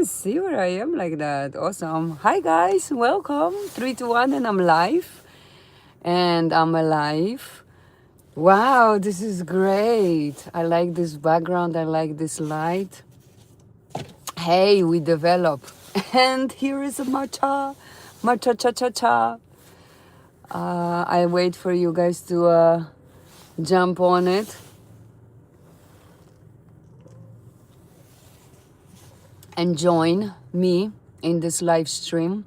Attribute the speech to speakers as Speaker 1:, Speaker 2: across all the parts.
Speaker 1: See where I am like that. Awesome. Hi guys, welcome. 3, 2, 1, and I'm live. And I'm alive. Wow, this is great. I like this background. I like this light. Hey, we develop. And here is a matcha. Matcha cha cha cha. I wait for you guys to jump on it. And join me in this live stream.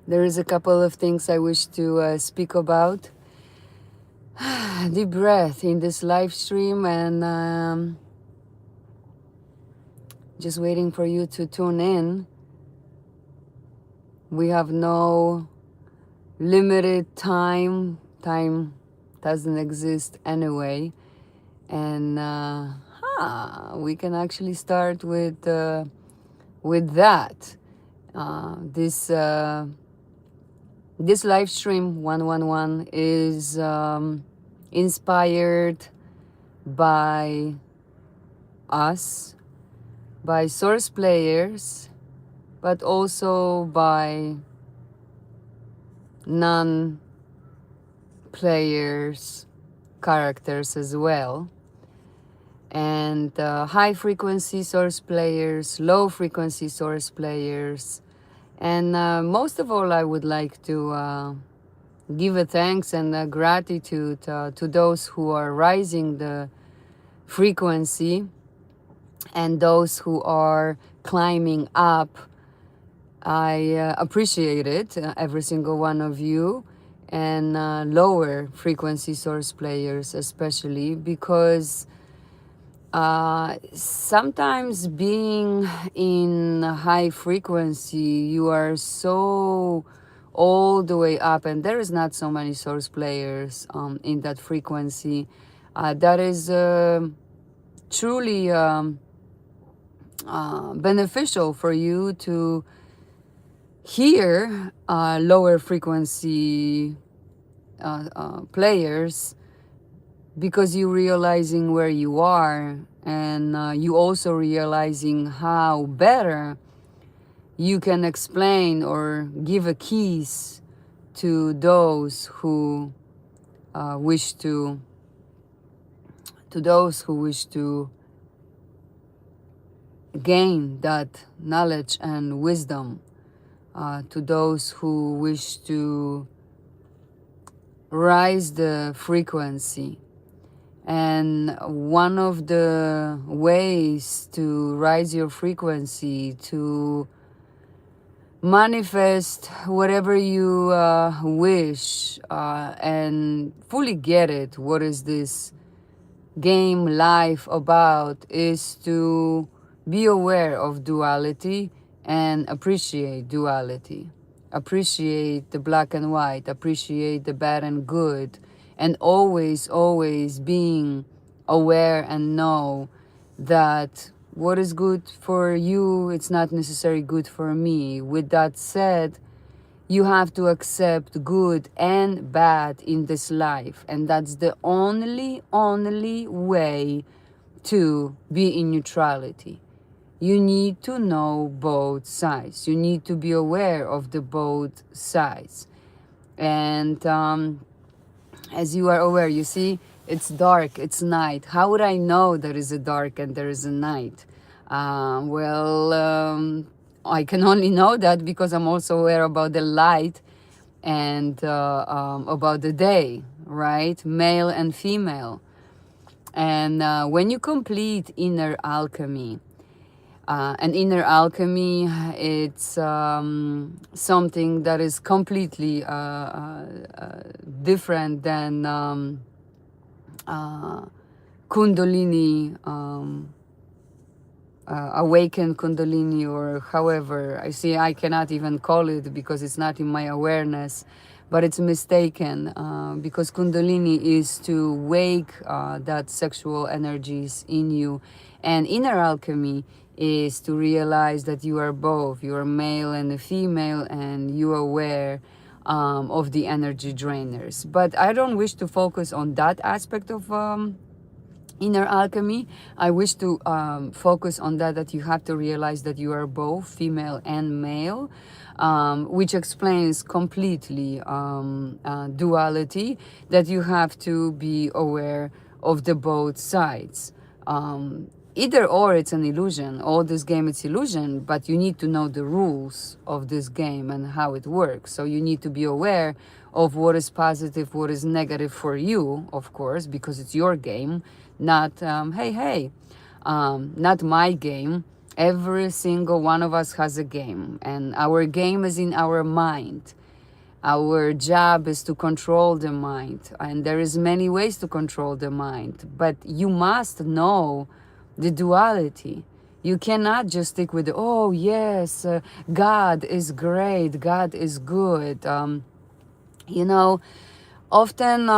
Speaker 1: There is a couple of things I wish to speak about. Deep breath in this live stream, and just waiting for you to tune in. We have no limited time. Time doesn't exist anyway. And we can actually start with that. This live stream 111 is inspired by us, by source players, but also by non-players characters as well. And high frequency source players, low frequency source players. And most of all, I would like to give a thanks and a gratitude to those who are rising the frequency and those who are climbing up. I appreciate it, every single one of you, and lower frequency source players especially, because sometimes being in high frequency, you are so all the way up, and there is not so many source players in that frequency. That is truly beneficial for you to hear lower frequency players, because you realizing where you are, and you also realizing how better you can explain or give a keys to those who wish to gain that knowledge and wisdom, to those who wish to rise the frequency. And one of the ways to rise your frequency, to manifest whatever you wish, and fully get it, what is this game life about, is to be aware of duality and appreciate duality. Appreciate the black and white, appreciate the bad and good, and always being aware and know that what is good for you, it's not necessarily good for me. With that said, you have to accept good and bad in this life, and that's the only way to be in neutrality. You need to know both sides. You need to be aware of the both sides. And as you are aware, you see, it's dark, it's night. How would I know there is a dark and there is a night? I can only know that because I'm also aware about the light and about the day, right? Male and female. And when you complete inner alchemy, and inner alchemy, it's something that is completely different than Kundalini, awakened Kundalini, or however. I cannot even call it because it's not in my awareness, but it's mistaken, because Kundalini is to wake that sexual energies in you, and inner alchemy is to realize that you are both. You are male and a female, and you are aware of the energy drainers. But I don't wish to focus on that aspect of inner alchemy, I wish to focus on that you have to realize that you are both female and male, which explains completely duality, that you have to be aware of the both sides. Either or, it's an illusion. All this game, it's illusion, but you need to know the rules of this game and how it works. So you need to be aware of what is positive, what is negative for you, of course, because it's your game, not, not my game. Every single one of us has a game, and our game is in our mind. Our job is to control the mind, and there is many ways to control the mind, but you must know the duality. You cannot just stick with, oh yes, God is great, God is good. You know, often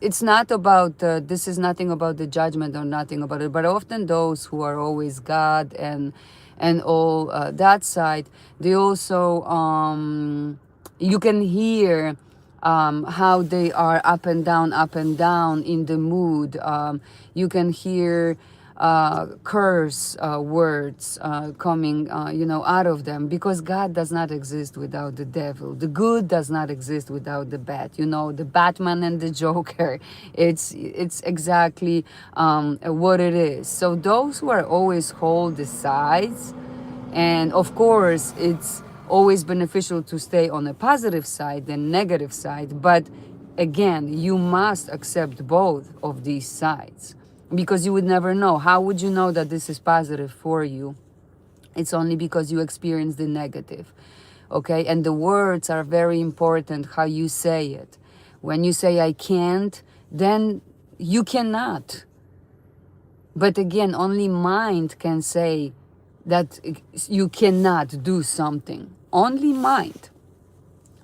Speaker 1: it's not about, this is nothing about the judgment or nothing about it, but often those who are always God and all that side, they also, you can hear how they are up and down in the mood. You can hear curse words coming, out of them, because God does not exist without the devil. The good does not exist without the bad. The Batman and the Joker. It's exactly what it is. So those who are always hold the sides, and of course, it's always beneficial to stay on the positive side than negative side. But again, you must accept both of these sides, because you would never know. How would you know that this is positive for you? It's only because you experience the negative. Okay? And the words are very important, how you say it. When you say I can't, then you cannot. But again, only mind can say that you cannot do something. Only mind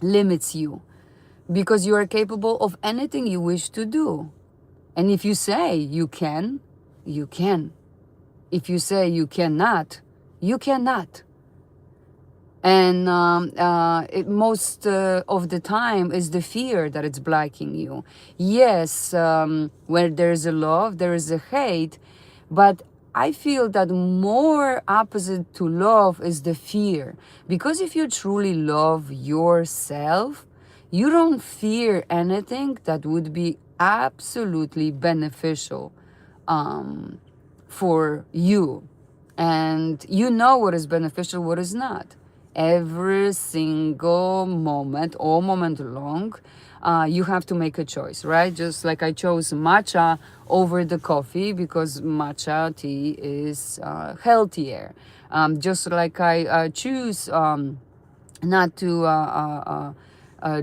Speaker 1: limits you, because you are capable of anything you wish to do. And if you say you can, you can. If you say you cannot, you cannot. And most of the time is the fear that it's blocking you. Yes, where there's a love, there is a hate, but I feel that more opposite to love is the fear. Because if you truly love yourself, you don't fear anything that would be absolutely beneficial for you. And you know what is beneficial, what is not. Every single moment, all moment long, you have to make a choice, right? Just like I chose matcha over the coffee because matcha tea is healthier. Just like I choose not to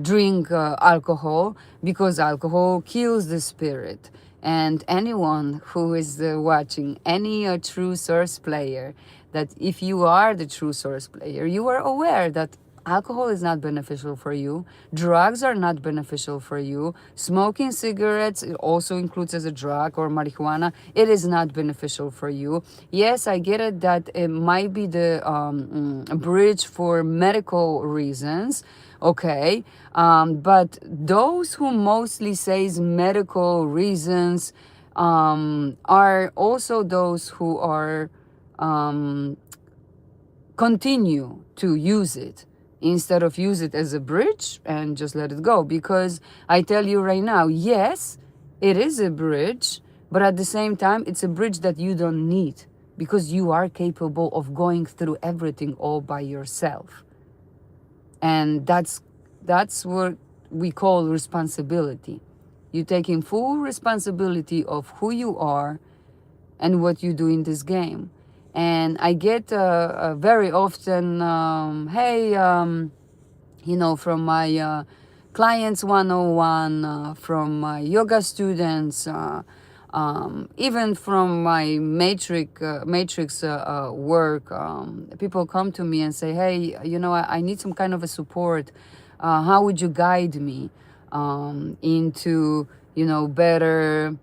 Speaker 1: drink alcohol because alcohol kills the spirit. And anyone who is watching any true source player, that if you are the true source player, you are aware that alcohol is not beneficial for you. Drugs are not beneficial for you. Smoking cigarettes, it also includes as a drug, or marijuana, it is not beneficial for you. Yes, I get it that it might be the bridge for medical reasons. Okay, but those who mostly says medical reasons are also those who are continue to use it instead of use it as a bridge and just let it go. Because I tell you right now, yes, it is a bridge, but at the same time, it's a bridge that you don't need, because you are capable of going through everything all by yourself. And that's what we call responsibility. You're taking full responsibility of who you are and what you do in this game. And I get very often, from my clients 101, from my yoga students, even from my matrix work, people come to me and say, hey, I need some kind of a support. How would you guide me into, better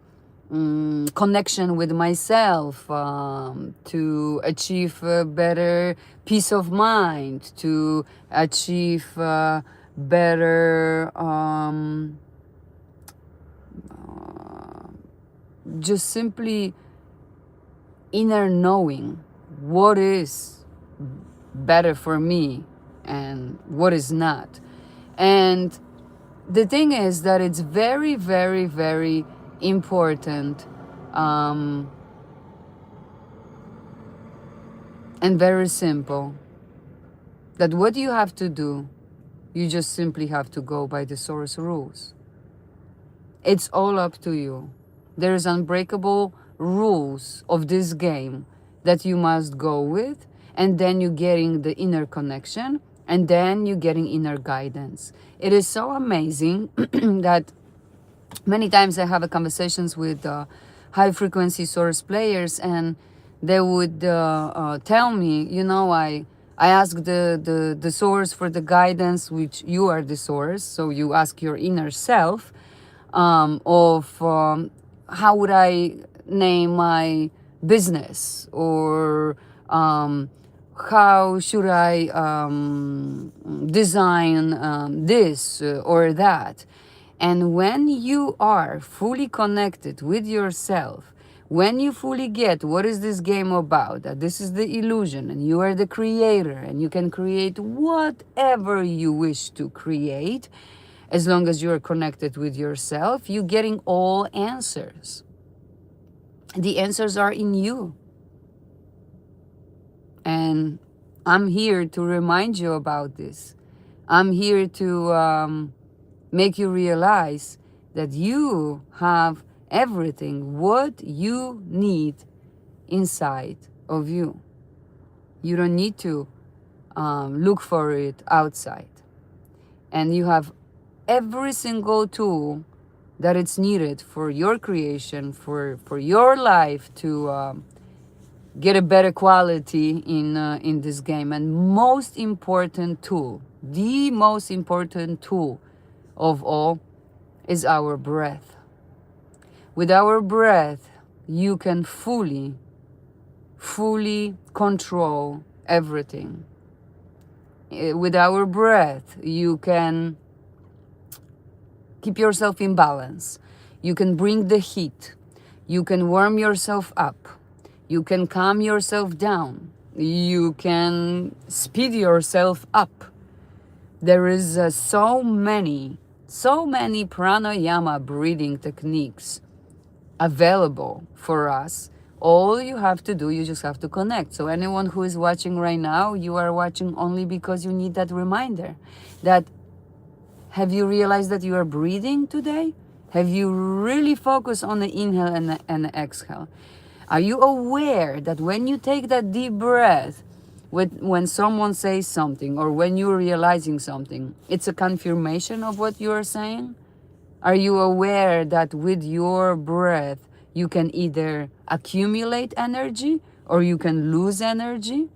Speaker 1: connection with myself, to achieve a better peace of mind, to achieve better just simply inner knowing what is better for me and what is not. And the thing is that it's very, very, very important, and very simple, that what you have to do, you just simply have to go by the source rules. It's all up to you. There's unbreakable rules of this game that you must go with, and then you're getting the inner connection, and then you're getting inner guidance. It is so amazing that many times I have conversations with high frequency source players, and they would tell me, I ask the source for the guidance, which you are the source, so you ask your inner self, of how would I name my business, or how should I design this or that. And when you are fully connected with yourself, when you fully get what is this game about, that this is the illusion and you are the creator and you can create whatever you wish to create, as long as you are connected with yourself, you're getting all answers. The answers are in you. And I'm here to remind you about this. I'm here to make you realize that you have everything what you need inside of you. You don't need to look for it outside. And you have every single tool that it's needed for your creation, for your life to get a better quality in this game. And most important tool, the most important tool of all, is our breath. With our breath, you can fully control everything. With our breath, you can keep yourself in balance. You can bring the heat. You can warm yourself up. You can calm yourself down. You can speed yourself up. There is so many pranayama breathing techniques available for us. All you have to do, you just have to connect. So anyone who is watching right now, you are watching only because you need that reminder. That, have you realized that you are breathing today? Have you really focused on the inhale and the exhale? Are you aware that when you take that deep breath, when someone says something or when you're realizing something, it's a confirmation of what you are saying? Are you aware that with your breath, you can either accumulate energy or you can lose energy?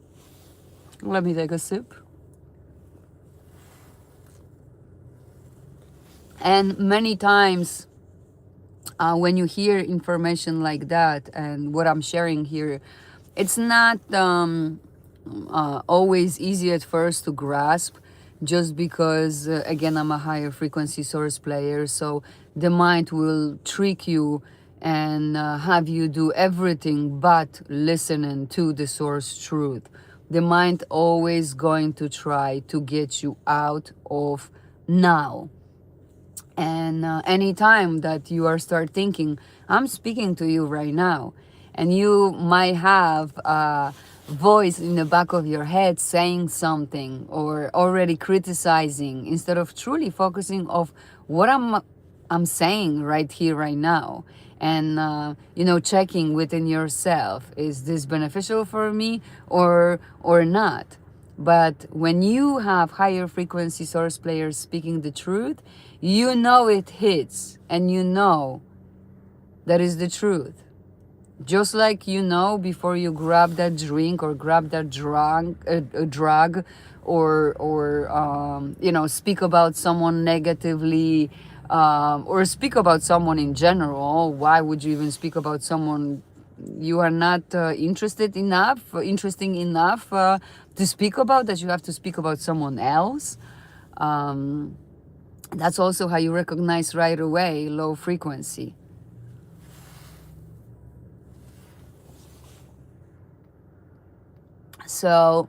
Speaker 1: Let me take a sip. And many times when you hear information like that and what I'm sharing here, it's not always easy at first to grasp, just because, again, I'm a higher frequency source player, so the mind will trick you and have you do everything but listening to the source truth. The mind always going to try to get you out of now. And anytime that you are start thinking, I'm speaking to you right now, and you might have a voice in the back of your head saying something or already criticizing, instead of truly focusing of what I'm saying right here, right now, and checking within yourself, is this beneficial for me or not? But when you have higher frequency source players speaking the truth, you know it hits, and you know that is the truth. Just like before you grab that drink or grab that drug, or speak about someone negatively, or speak about someone in general. Why would you even speak about someone you are not interesting enough to speak about, that you have to speak about someone else? That's also how you recognize right away low frequency. So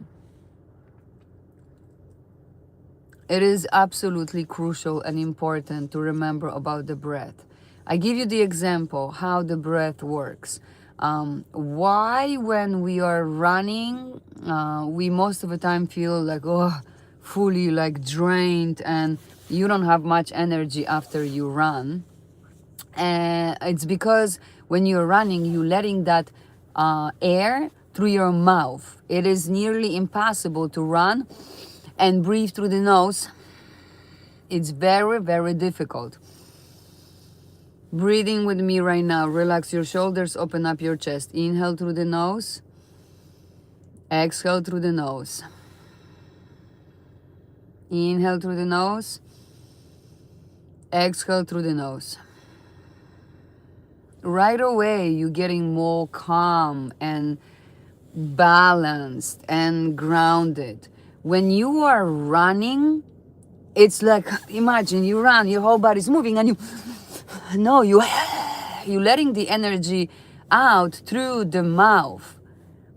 Speaker 1: it is absolutely crucial and important to remember about the breath. I give you the example how the breath works. Why when we are running, we most of the time feel like, oh, fully like drained, and you don't have much energy after you run. And it's because when you're running, you're letting that air through your mouth. It is nearly impossible to run and breathe through the nose. It's very, very difficult. Breathing with me right now. Relax your shoulders, open up your chest. Inhale through the nose. Exhale through the nose. Inhale through the nose. Exhale through the nose. Right away, you're getting more calm and balanced and grounded. When you are running, it's like, imagine you run, your whole body's moving, and you're letting the energy out through the mouth.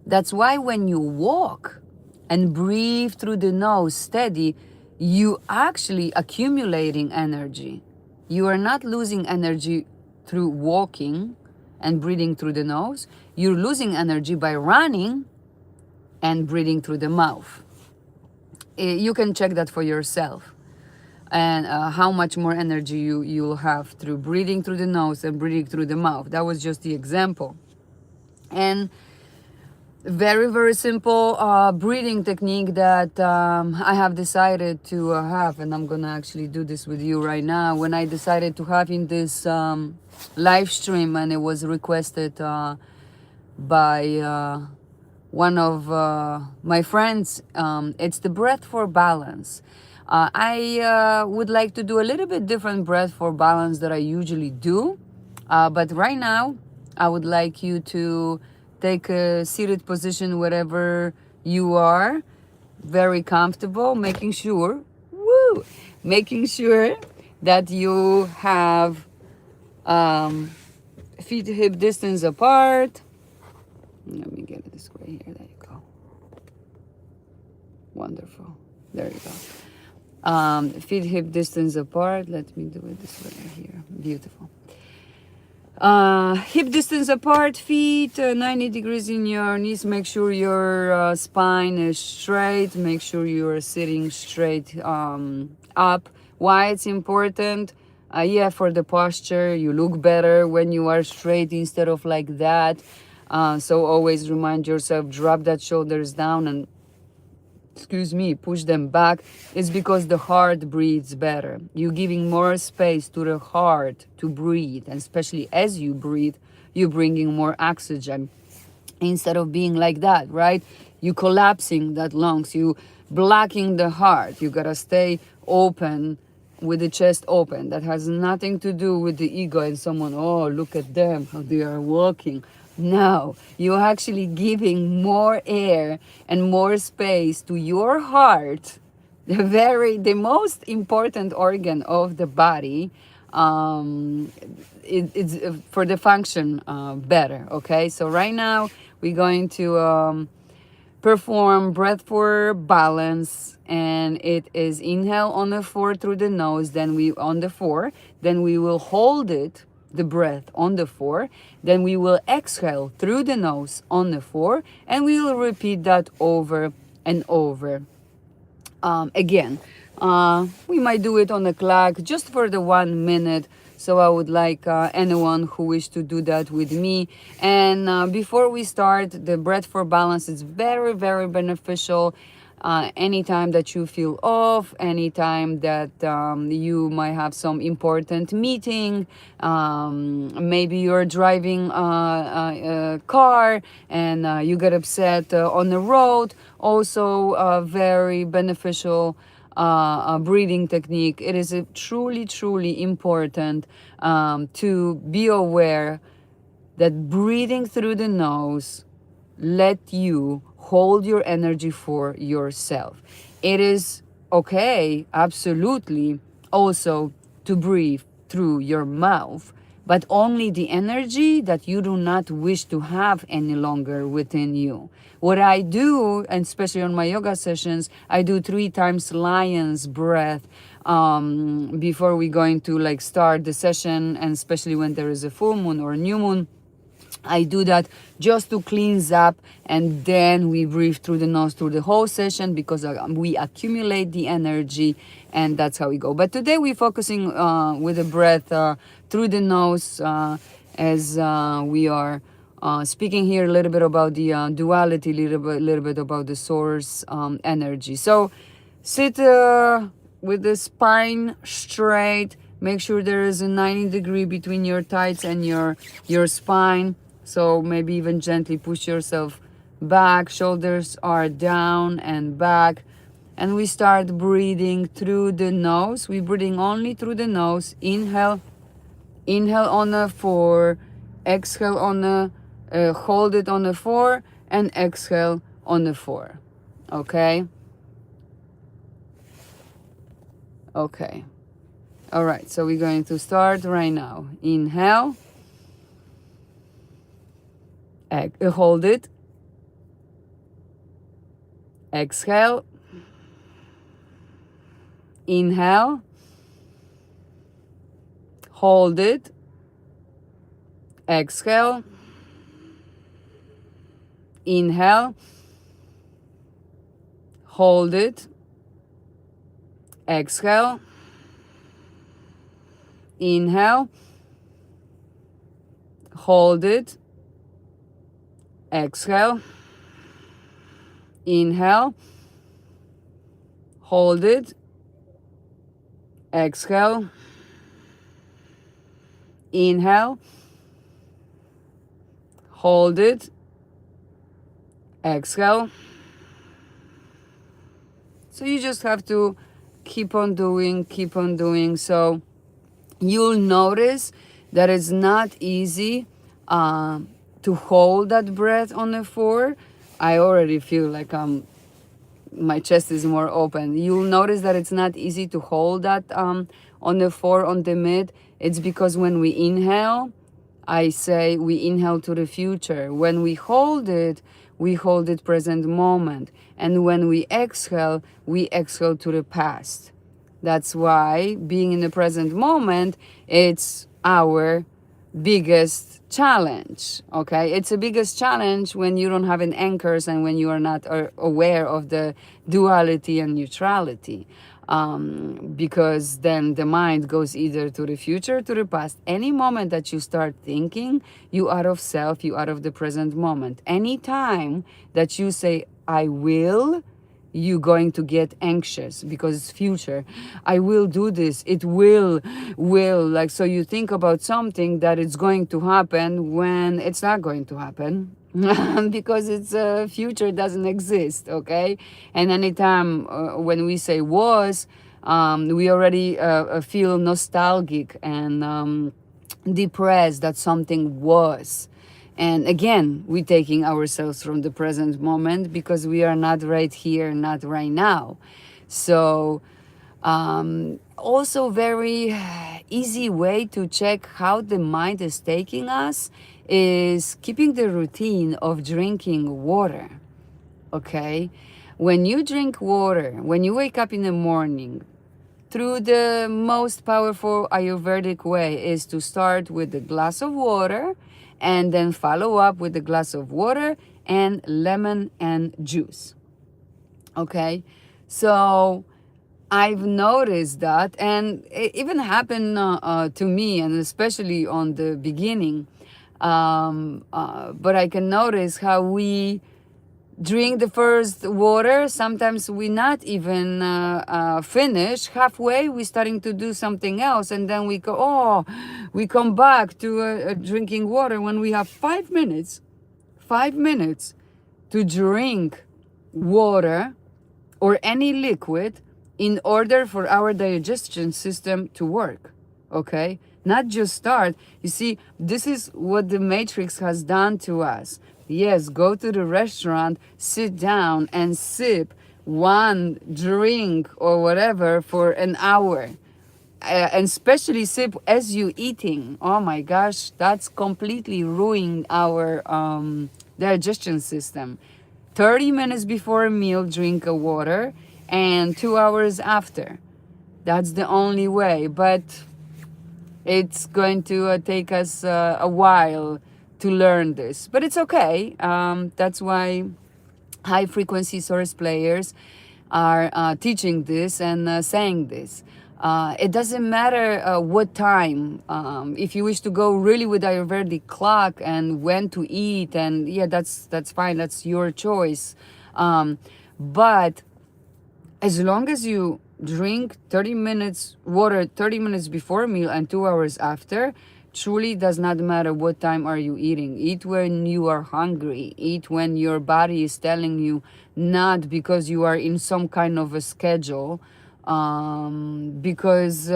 Speaker 1: That's why when you walk and breathe through the nose steady, you actually accumulating energy. You are not losing energy through walking and breathing through the nose. You're losing energy by running and breathing through the mouth. You can check that for yourself, and how much more energy you'll have through breathing through the nose and breathing through the mouth. That was just the example. And very, very simple breathing technique that I have decided to have, and I'm gonna actually do this with you right now. When I decided to have in this live stream, and it was requested by one of my friends, it's the breath for balance. I would like to do a little bit different breath for balance that I usually do, but right now I would like you to take a seated position wherever you are, very comfortable, making sure that you have feet hip distance apart. Let me get it this way here. There you go. Wonderful. There you go. Feet hip distance apart. Let me do it this way here. Beautiful. Hip distance apart, feet 90 degrees in your knees. Make sure your spine is straight. Make sure you are sitting straight up. Why it's important? Yeah, for the posture. You look better when you are straight instead of like that. So always remind yourself, drop that shoulders down and push them back. It's because the heart breathes better. You're giving more space to the heart to breathe, and especially as you breathe, you're bringing more oxygen instead of being like that, right? You collapsing that lungs, you blocking the heart. You gotta stay open with the chest open. That has nothing to do with the ego and someone, oh, look at them, how they are walking. No, you're actually giving more air and more space to your heart, the most important organ of the body. It's for the function better. Okay, so right now we're going to perform breath for balance, and it is inhale on the 4 through the nose, then we on the 4, then we will hold it, the breath on the 4, then we will exhale through the nose on the 4, and we will repeat that over and over again. We might do it on the clock just for the 1 minute. So I would like anyone who wish to do that with me. And before we start, the breath for balance is very, very beneficial. Anytime that you feel off, anytime that you might have some important meeting, maybe you're driving a car and you get upset on the road, also very beneficial breathing technique. It is truly, truly important to be aware that breathing through the nose let you hold your energy for yourself. It is okay, absolutely, also to breathe through your mouth, but only the energy that you do not wish to have any longer within you. What I do, and especially on my yoga sessions, I do 3 times lion's breath before we going to like start the session, and especially when there is a full moon or a new moon. I do that just to cleanse up, and then we breathe through the nose through the whole session, because we accumulate the energy, and that's how we go. But today we're focusing with the breath through the nose, as we are speaking here a little bit about the duality, little bit about the source energy. So sit with the spine straight. Make sure there is a 90-degree between your thighs and your spine. So maybe even gently push yourself back. Shoulders are down and back. And we start breathing through the nose. We're breathing only through the nose. Inhale. Inhale on a 4. Exhale on a, hold it on a 4. And exhale on a 4. Okay? Okay. All right, so we're going to start right now. Inhale. Hold it. Exhale. Inhale. Hold it. Exhale. Inhale. Hold it. Exhale. Inhale. Hold it. Exhale. Inhale. Hold it. Exhale. Inhale. Hold it. Exhale. So you just have to keep on doing. So you'll notice that it's not easy to hold that breath on the 4. I already feel like my chest is more open. You'll notice that it's not easy to hold that on the 4, on the mid. It's because when we inhale, I say we inhale to the future. When we hold it present moment. And when we exhale to the past. That's why being in the present moment, it's our biggest challenge. Okay, it's the biggest challenge when you don't have an anchors and when you are not aware of the duality and neutrality, because then the mind goes either to the future, to the past. Any moment that you start thinking, you out of self, you out of the present moment. Any time that you say I will, you going to get anxious because it's future. I will do this. It will. Like, so you think about something that it's going to happen when it's not going to happen because it's future doesn't exist. Okay. And anytime when we say was, we already feel nostalgic and depressed that something was. And again, we're taking ourselves from the present moment because we are not right here, not right now. So also very easy way to check how the mind is taking us is keeping the routine of drinking water. Okay? When you drink water, when you wake up in the morning, through the most powerful Ayurvedic way is to start with a glass of water and then follow up with a glass of water and lemon and juice. Okay? So I've noticed that, and it even happened to me, and especially on the beginning. But I can notice how we drink the first water. Sometimes we not even finish halfway. We're starting to do something else, and then we go. We come back to drinking water when we have 5 minutes. 5 minutes to drink water or any liquid in order for our digestion system to work. Okay, not just start. You see, this is what the Matrix has done to us. Yes, go to the restaurant, sit down and sip one drink or whatever for an hour. and especially sip as you eating. Oh my gosh, that's completely ruining our digestion system. 30 minutes before a meal, drink a water, and 2 hours after. That's the only way, but it's going to take us a while to learn this. But it's okay. That's why high frequency source players are teaching this and saying this. It doesn't matter what time. If you wish to go really with Ayurvedic clock and when to eat, and yeah, that's fine. That's your choice. But as long as you drink 30 minutes water 30 minutes before a meal and 2 hours after, truly does not matter what time are you eating. Eat when you are hungry. Eat when your body is telling you, not because you are in some kind of a schedule, because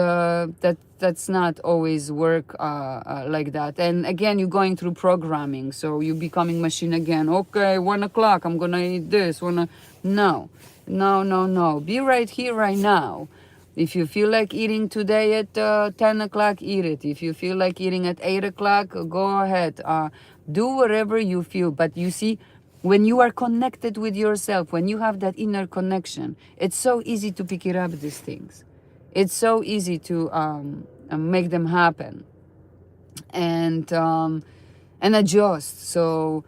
Speaker 1: that's not always work like that. And again, you're going through programming, so you're becoming machine again. Okay, 1 o'clock, I'm gonna eat this. No, no, no, no. Be right here, right now. If you feel like eating today at 10 o'clock, eat it. If you feel like eating at 8 o'clock, go ahead. Do whatever you feel. But you see, when you are connected with yourself, when you have that inner connection, it's so easy to pick it up, these things. It's so easy to make them happen and adjust. So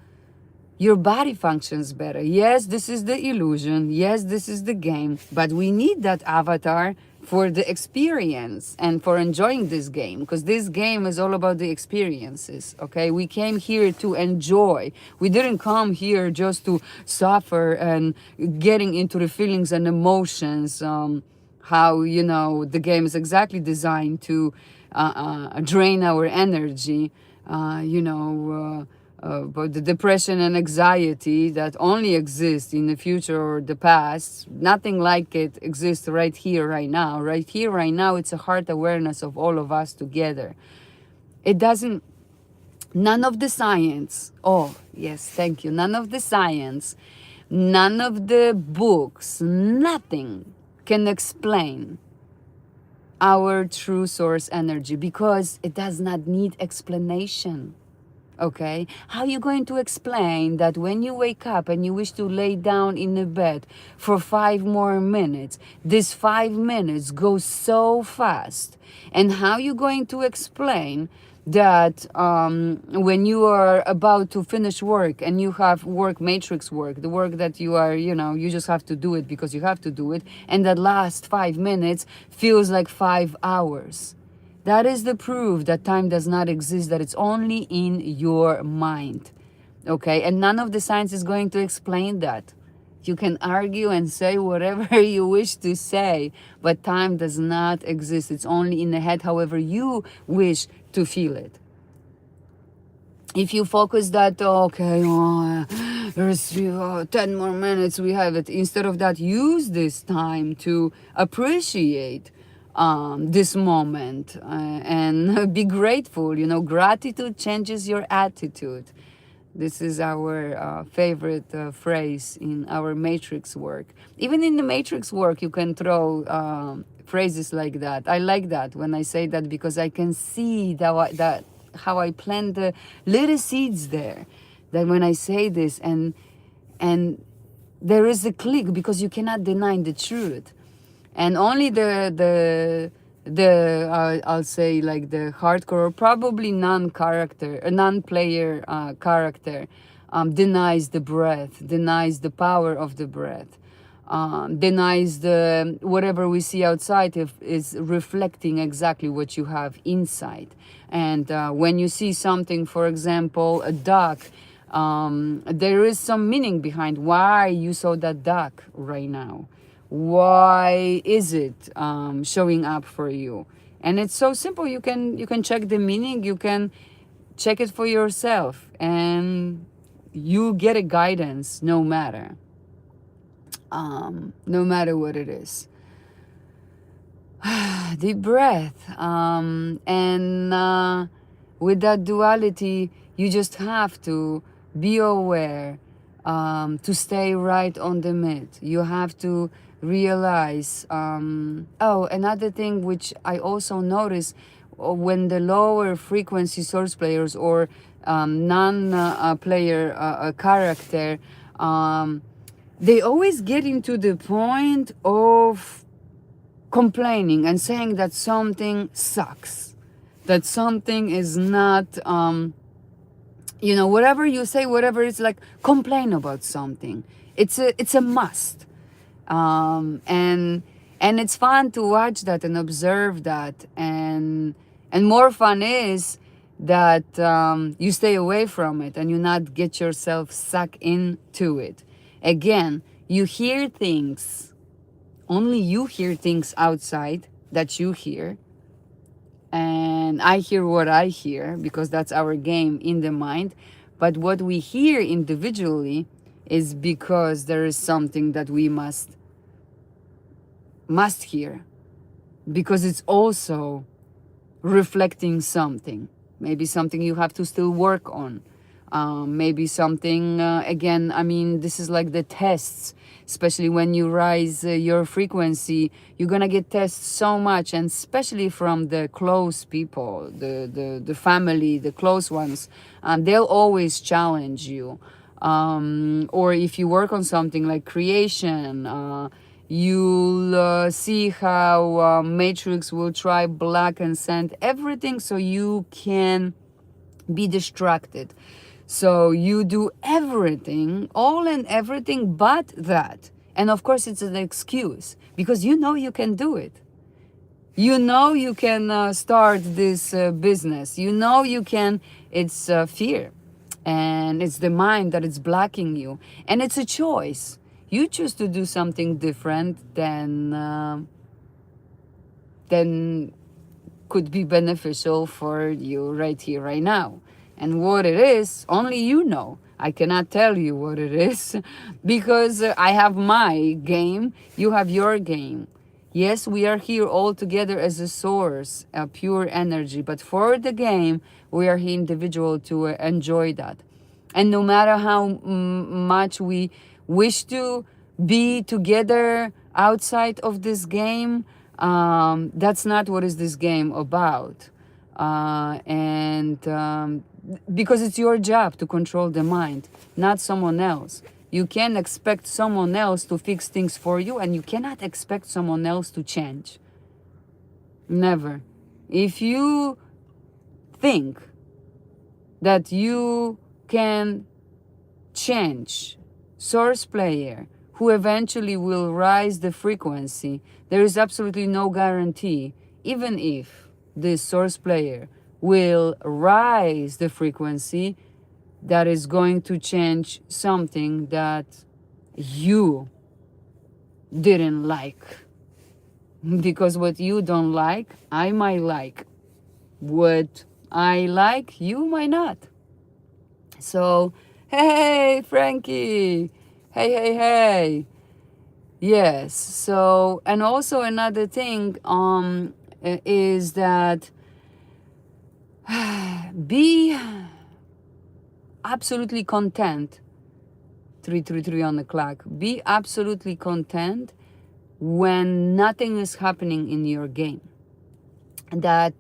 Speaker 1: your body functions better. Yes, this is the illusion. Yes, this is the game. But we need that avatar for the experience and for enjoying this game, because this game is all about the experiences. Okay, we came here to enjoy. We didn't come here just to suffer and getting into the feelings and emotions. How, you know, the game is exactly designed to drain our energy. But the depression and anxiety that only exist in the future or the past, nothing like it exists right here, right now. Right here, right now, it's a heart awareness of all of us together. It doesn't, none of the science, oh, yes, thank you, none of the science, none of the books, nothing can explain our true source energy, because it does not need explanation. Okay, how are you going to explain that when you wake up and you wish to lay down in the bed for 5 more minutes, this 5 minutes goes so fast? And how are you going to explain that when you are about to finish work and you have work matrix work, the work that you are, you just have to do it because you have to do it, and that last 5 minutes feels like 5 hours? That is the proof that time does not exist, that it's only in your mind. Okay? And none of the science is going to explain that. You can argue and say whatever you wish to say, but time does not exist. It's only in the head, however you wish to feel it. If you focus that, okay, there's 10 more minutes, we have it. Instead of that, use this time to appreciate this moment and be grateful. Gratitude changes your attitude. This is our favorite phrase in our matrix work. Even in the matrix work, you can throw phrases like that. I like that when I say that, because I can see that how I plant the little seeds there. That when I say this, and there is a click, because you cannot deny the truth. And only the I'll say like the hardcore, or probably non-player character denies the breath, denies the power of the breath, denies the whatever we see outside is reflecting exactly what you have inside. And when you see something, for example, a duck, there is some meaning behind why you saw that duck right now. Why is it showing up for you? And it's so simple. You can check the meaning. You can check it for yourself, and you get a guidance no matter what it is. Deep breath. With that duality, you just have to be aware to stay right on the mid. You have to realize, oh, another thing which I also notice, when the lower frequency source players or non-player character, they always get into the point of complaining and saying that something sucks, that something is not, whatever you say, whatever, it's like complain about something. It's a must. And it's fun to watch that and observe that, and more fun is that you stay away from it and you not get yourself sucked into it. Again, you hear things, only you hear things outside that you hear, and I hear what I hear because that's our game in the mind. But what we hear individually is because there is something that we must hear, because it's also reflecting something, maybe something you have to still work on, maybe something, again, I mean, this is like the tests, especially when you rise your frequency, you're gonna get tests so much, and especially from the close people, the family, the close ones, they'll always challenge you. Or if you work on something like creation, you'll see how Matrix will try black and sand everything so you can be distracted. So you do everything, all and everything but that. And of course it's an excuse because you know you can do it. You know you can start this business. You know you can. It's fear. And it's the mind that is blocking you. And it's a choice. You choose to do something different than could be beneficial for you right here, right now. And what it is, only you know. I cannot tell you what it is because I have my game, you have your game. Yes, we are here all together as a source, a pure energy, but for the game, we are here individual to enjoy that. And no matter how much we wish to be together outside of this game, that's not what is this game about. Because it's your job to control the mind, not someone else. You can't expect someone else to fix things for you, and you cannot expect someone else to change. Never. If you think that you can change source player who eventually will rise the frequency, there is absolutely no guarantee, even if this source player will rise the frequency, that is going to change something that you didn't like. Because what you don't like, I might like. What I like, you might not. So, hey, Frankie. Hey. Yes. So, and also another thing is that be absolutely content. 333 on the clock. Be absolutely content when nothing is happening in your game. That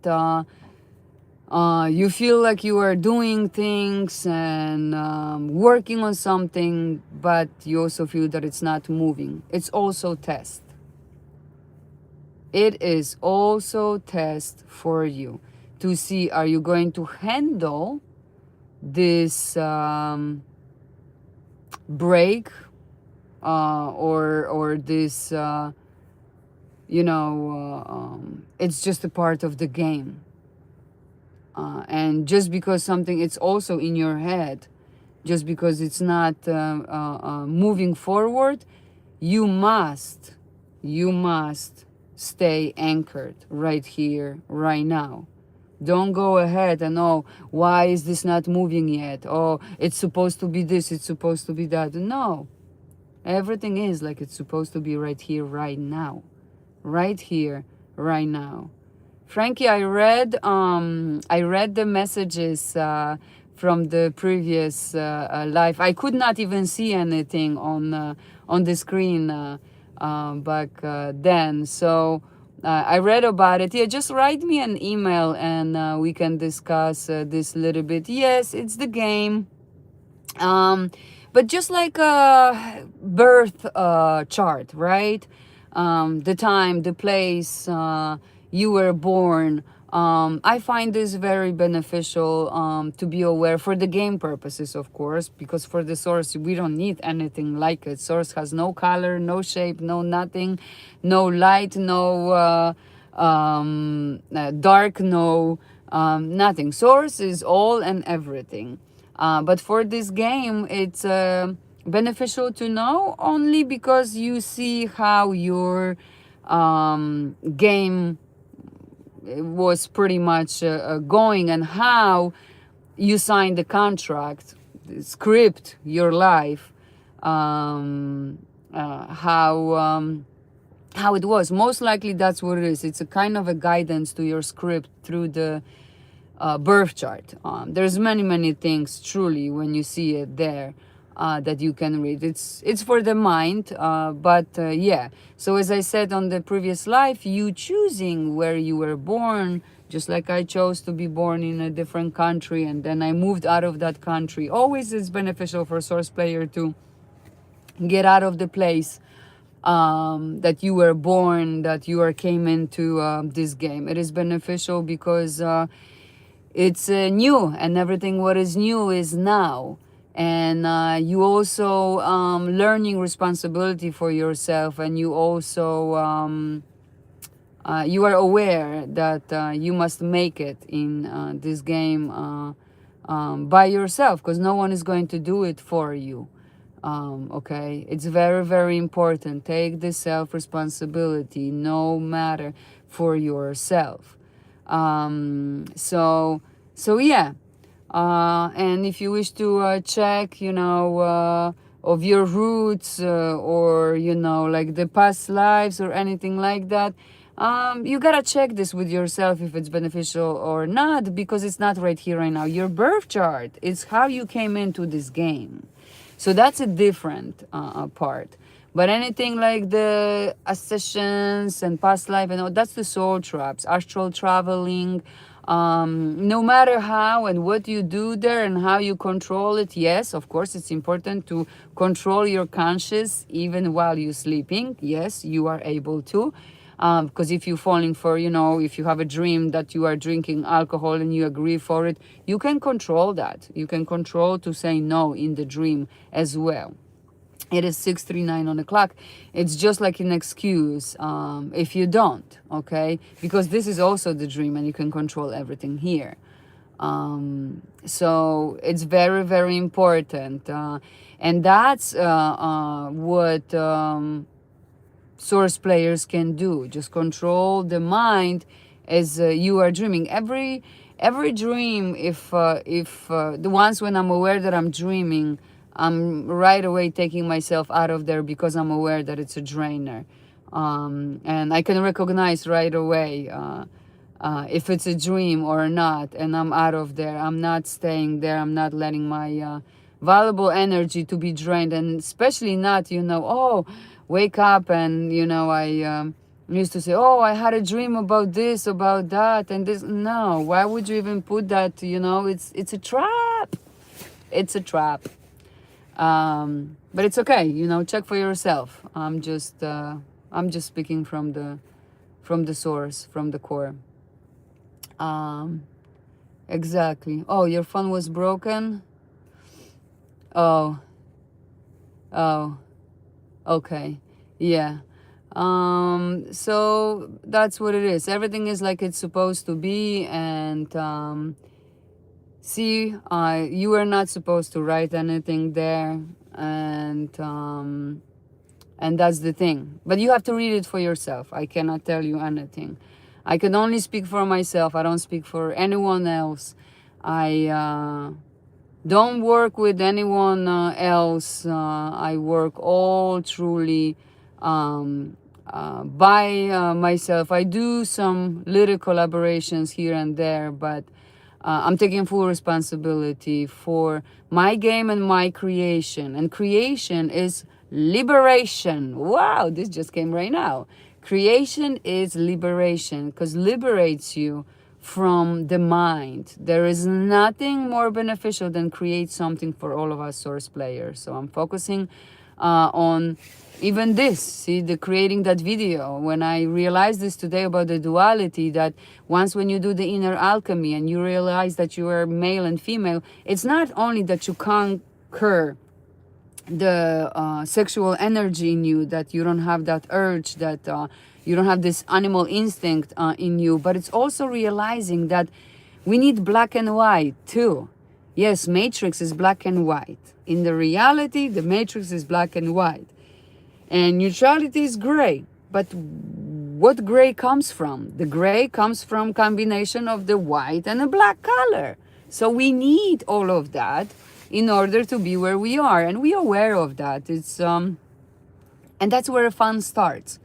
Speaker 1: you feel like you are doing things and working on something, but you also feel that it's not moving. It's also test. It is also test for you to see, are you going to handle this break or this it's just a part of the game. And just because something, it's also in your head, just because it's not moving forward, you must stay anchored right here, right now. Don't go ahead and, oh, why is this not moving yet? Oh, it's supposed to be this, it's supposed to be that. No, everything is like it's supposed to be right here, right now. Right here, right now. Frankie, I read the messages from the previous life. I could not even see anything on the screen back then. So I read about it. Yeah, just write me an email and we can discuss this little bit. Yes, it's the game. But just like a birth chart, right? The time, the place you were born. I find this very beneficial to be aware for the game purposes, of course, because for the source, we don't need anything like it. Source has no color, no shape, no nothing, no light, no dark, no nothing. Source is all and everything. But for this game, it's beneficial to know only because you see how your game was pretty much going and how you signed the contract, script your life, how it was. Most likely that's what it is. It's a kind of a guidance to your script through the birth chart. There's many things truly when you see it there that you can read. It's for the mind, but yeah. So as I said on the previous life, you choosing where you were born, just like I chose to be born in a different country and then I moved out of that country. Always is beneficial for a source player to get out of the place that you were born, that you came into this game. It is beneficial because it's new, and everything what is new is now. And you also learning responsibility for yourself, and you also you are aware that you must make it in this game by yourself, because no one is going to do it for you. Okay, it's very important. Take the self responsibility, no matter for yourself. So yeah. And if you wish to check, of your roots or, like the past lives or anything like that, you gotta check this with yourself if it's beneficial or not, because it's not right here, right now. Your birth chart is how you came into this game. So that's a different part. But anything like the accessions and past life and all, that's the soul traps, astral traveling. No matter how and what you do there and how you control it, yes, of course, it's important to control your conscious even while you're sleeping. Yes, you are able to. Because if you're falling for, if you have a dream that you are drinking alcohol and you agree for it, you can control that. You can control to say no in the dream as well. It is 6:39 on the clock. It's just like an excuse if you don't, okay? Because this is also the dream and you can control everything here. So it's very important. And that's what source players can do. Just control the mind as you are dreaming. Every dream, if the ones when I'm aware that I'm dreaming, I'm right away taking myself out of there because I'm aware that it's a drainer. And I can recognize right away if it's a dream or not, and I'm out of there. I'm not staying there. I'm not letting my valuable energy to be drained, and especially not, wake up and, I used to say, oh, I had a dream about this, about that, and this. No, why would you even put that? It's a trap. It's a trap. But it's okay, check for yourself. I'm just speaking from the source, from the core. Exactly. Oh, your phone was broken? Oh, okay. Yeah. So that's what it is. Everything is like it's supposed to be, and see, you are not supposed to write anything there, and that's the thing. But you have to read it for yourself. I cannot tell you anything. I can only speak for myself. I don't speak for anyone else. I don't work with anyone else. I work all truly by myself. I do some little collaborations here and there, but I'm taking full responsibility for my game and my creation. And creation is liberation. Wow, this just came right now. Creation is liberation because liberates you from the mind. There is nothing more beneficial than create something for all of us source players. So I'm focusing on even this, see, the creating that video. When I realized this today about the duality, that once when you do the inner alchemy and you realize that you are male and female, it's not only that you conquer the sexual energy in you, that you don't have that urge, that you don't have this animal instinct in you, but it's also realizing that we need black and white too. Yes, matrix is black and white. In the reality, the matrix is black and white. And neutrality is gray. But what gray comes from? The gray comes from combination of the white and the black color. So we need all of that in order to be where we are. And we are aware of that. It's and that's where fun starts.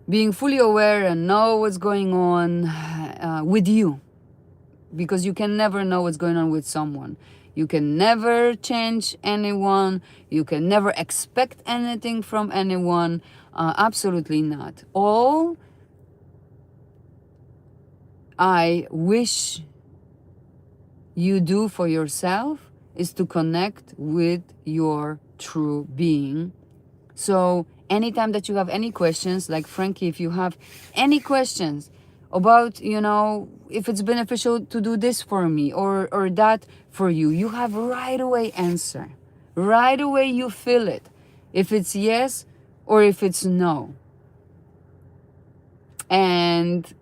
Speaker 1: Being fully aware and know what's going on with you. Because you can never know what's going on with someone. You can never change anyone. You can never expect anything from anyone. Absolutely not. All I wish you do for yourself is to connect with your true being. So anytime that you have any questions, like Frankie, if you have any questions about, you know, if it's beneficial to do this for me or that for you, you have right away answer. Right away you feel it. If it's yes or if it's no. And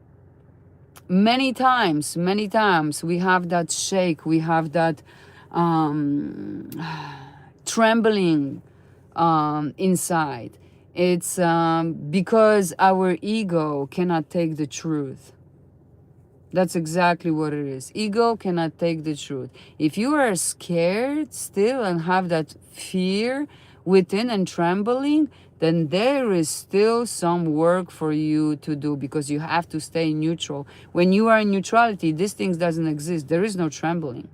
Speaker 1: many times we have that shake, we have that trembling inside. It's because our ego cannot take the truth. That's exactly what it is. Ego cannot take the truth. If you are scared still and have that fear within and trembling, then there is still some work for you to do, because you have to stay neutral. When you are in neutrality, these things doesn't exist. There is no trembling.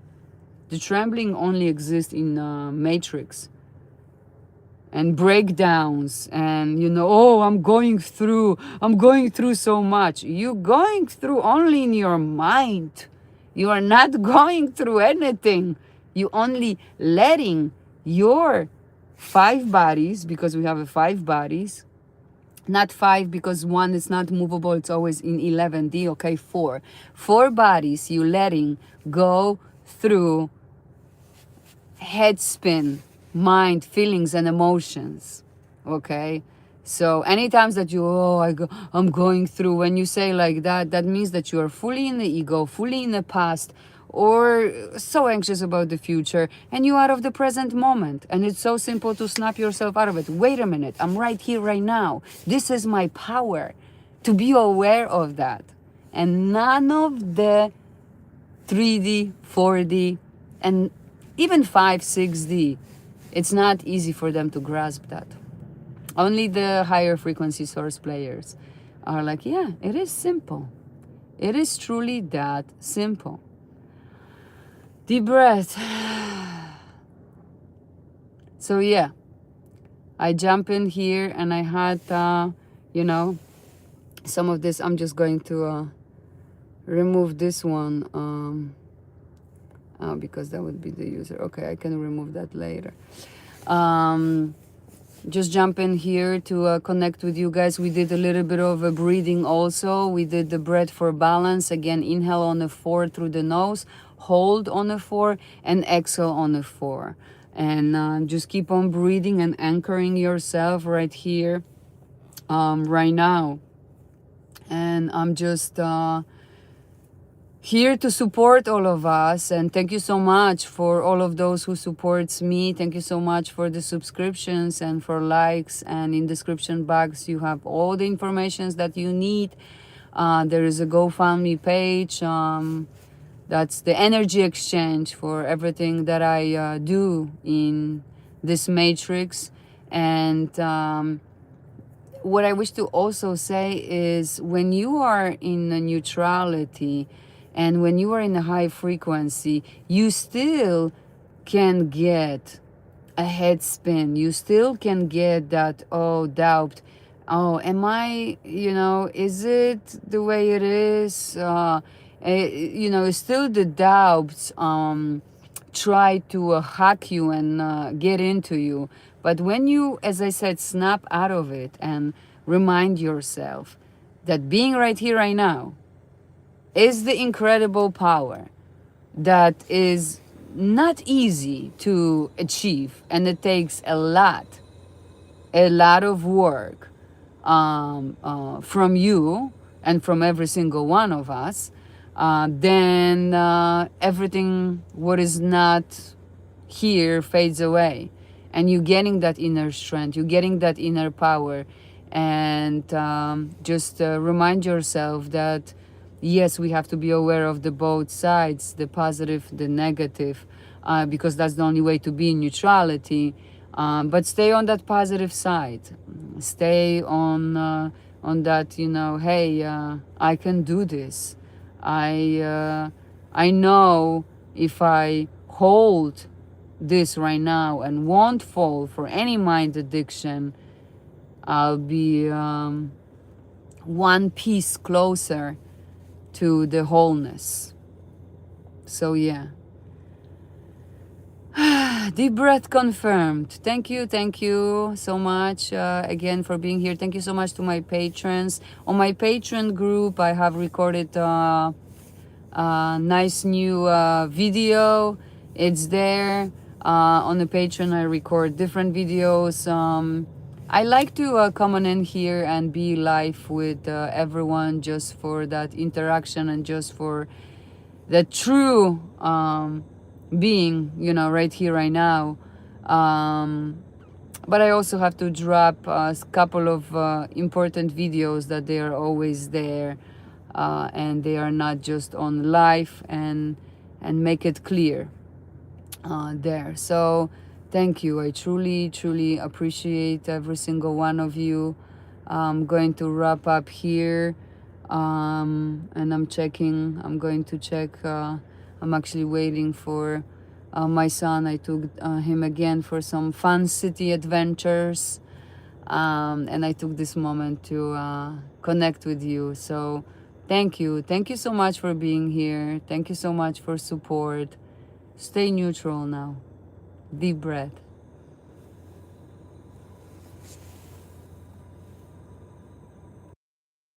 Speaker 1: The trembling only exists in Matrix. And breakdowns, and you know, oh, I'm going through so much. You're going through only in your mind. You are not going through anything. You only letting your 5 bodies, because we have 5 bodies, not 5 because 1 is not movable, it's always in 11D, okay, 4 bodies you letting go through head spin, mind, feelings, and emotions. Okay, so any times that you, I'm going through, when you say like that, that means that you are fully in the ego, fully in the past, or so anxious about the future, and you out of the present moment. And it's so simple to snap yourself out of it. Wait a minute, I'm right here, right now. This is my power, to be aware of that. And none of the 3D, 4D, and even 5, 6D, it's not easy for them to grasp that. Only the higher frequency source players are like, yeah, it is simple. It is truly that simple. Deep breath. So yeah, I jump in here and I had, you know, some of this. I'm just going to remove this one. Because that would be the user. Okay, I can remove that later. Just jump in here to connect with you guys. We did a little bit of a breathing also. We did the breath for balance. Again, inhale on the 4 through the nose, hold on the 4, and exhale on the 4. And just keep on breathing and anchoring yourself right here, right now. And I'm just here to support all of us, and thank you so much for all of those who supports me. Thank you so much for the subscriptions and for likes, and in description box you have all the informations that you need. There is a GoFoundMe page. That's the energy exchange for everything that I do in this matrix. And what I wish to also say is, when you are in a neutrality And when you are in a high frequency, you still can get a head spin. You still can get that, oh, doubt. Oh, am I, is it the way it is? Still the doubts try to hack you and get into you. But when you, as I said, snap out of it and remind yourself that being right here, right now, is the incredible power that is not easy to achieve, and it takes a lot of work from you and from every single one of us, then everything what is not here fades away, and you're getting that inner strength, you're getting that inner power. And just remind yourself that yes, we have to be aware of the both sides, the positive, the negative, because that's the only way to be in neutrality. But stay on that positive side. Stay on that. Hey, I can do this. I know if I hold this right now and won't fall for any mind addiction, I'll be one piece closer to the wholeness. So yeah. Deep breath confirmed. Thank you so much again for being here. Thank you so much to my patrons. On my Patreon group, I have recorded a nice new video. It's there. On the Patreon, I record different videos. I like to come on in here and be live with everyone, just for that interaction and just for the true being, right here, right now. But I also have to drop a couple of important videos that they are always there, and they are not just on live, and make it clear there. So thank you. I truly appreciate every single one of you. I'm going to wrap up here, and I'm going to check. I'm actually waiting for my son. I took him again for some fun city adventures, and I took this moment to connect with you. So thank you so much for being here. Thank you so much for support. Stay neutral now. Deep breath.